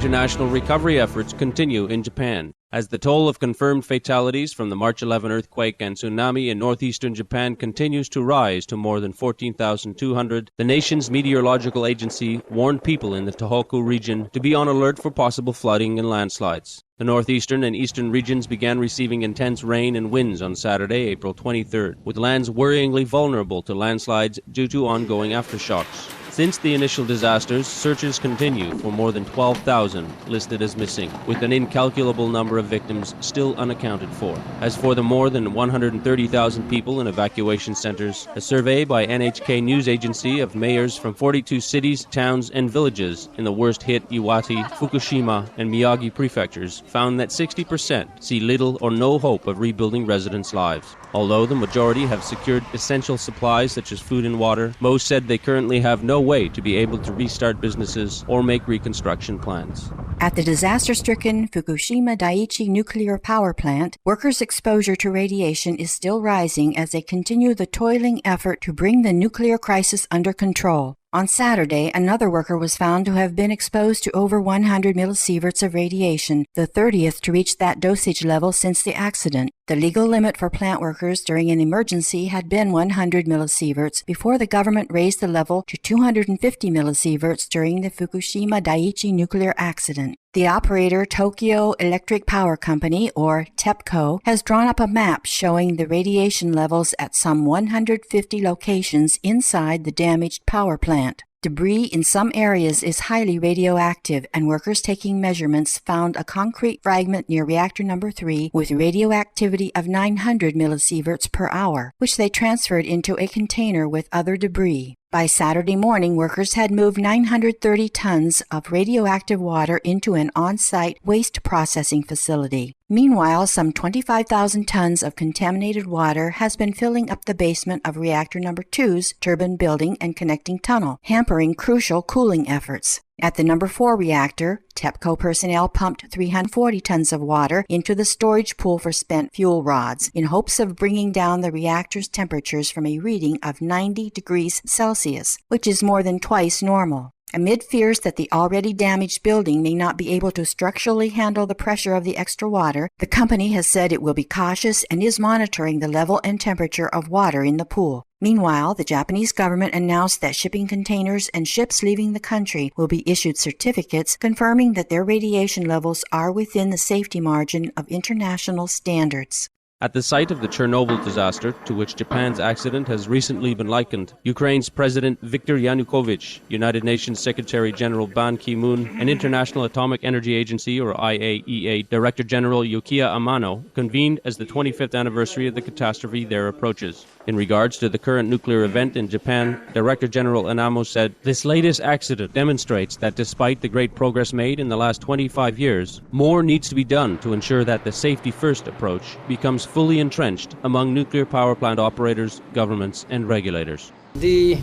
international recovery efforts continue in Japan. As the toll of confirmed fatalities from the March 11 earthquake and tsunami in northeastern Japan continues to rise to more than 14,200, the nation's Meteorological Agency warned people in the Tohoku region to be on alert for possible flooding and landslides. The northeastern and eastern regions began receiving intense rain and winds on Saturday, April 23rd, with lands worryingly vulnerable to landslides due to ongoing aftershocks. Since the initial disasters, searches continue for more than 12,000 listed as missing, with an incalculable number of victims still unaccounted for. As for the more than 130,000 people in evacuation centers, a survey by NHK News Agency of mayors from 42 cities, towns, and villages in the worst-hit Iwate, Fukushima, and Miyagi prefectures found that 60% see little or no hope of rebuilding residents' lives. Although the majority have secured essential supplies such as food and water, most said they currently have no way to be able to restart businesses or make reconstruction plans. At the disaster-stricken Fukushima Daiichi nuclear power plant, workers' exposure to radiation is still rising as they continue the toiling effort to bring the nuclear crisis under control. On Saturday, another worker was found to have been exposed to over 100 millisieverts of radiation, the 30th to reach that dosage level since the accident. The legal limit for plant workers during an emergency had been 100 millisieverts before the government raised the level to 250 millisieverts during the Fukushima Daiichi nuclear accident. The operator Tokyo Electric Power Company, or TEPCO, has drawn up a map showing the radiation levels at some 150 locations inside the damaged power plant. Debris in some areas is highly radioactive, and workers taking measurements found a concrete fragment near reactor number 3 with radioactivity of 900 millisieverts per hour, which they transferred into a container with other debris. By Saturday morning, workers had moved 930 tons of radioactive water into an on-site waste processing facility. Meanwhile, some 25,000 tons of contaminated water has been filling up the basement of reactor number 2's turbine building and connecting tunnel, hampering crucial cooling efforts. At the number 4 reactor, TEPCO personnel pumped 340 tons of water into the storage pool for spent fuel rods in hopes of bringing down the reactor's temperatures from a reading of 90 degrees Celsius, which is more than twice normal. Amid fears that the already damaged building may not be able to structurally handle the pressure of the extra water, the company has said it will be cautious and is monitoring the level and temperature of water in the pool. Meanwhile, the Japanese government announced that shipping containers and ships leaving the country will be issued certificates confirming that their radiation levels are within the safety margin of international standards. At the site of the Chernobyl disaster, to which Japan's accident has recently been likened, Ukraine's President Viktor Yanukovych, United Nations Secretary General Ban Ki-moon, and International Atomic Energy Agency, or IAEA, Director General Yukiya Amano convened as the 25th anniversary of the catastrophe there approaches. In regards to the current nuclear event in Japan, Director General Anamo said, "This latest accident demonstrates that despite the great progress made in the last 25 years, more needs to be done to ensure that the safety-first approach becomes fully entrenched among nuclear power plant operators, governments, and regulators." The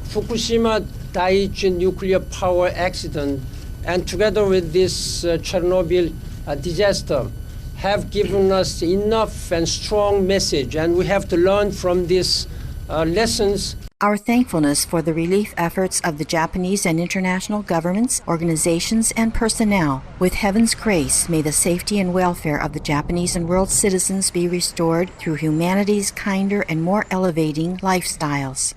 Fukushima Daiichi nuclear power accident, and together with this Chernobyl disaster, have given us enough and strong message, and we have to learn from these lessons. Our thankfulness for the relief efforts of the Japanese and international governments, organizations, and personnel. With heaven's grace, may the safety and welfare of the Japanese and world citizens be restored through humanity's kinder and more elevating lifestyles.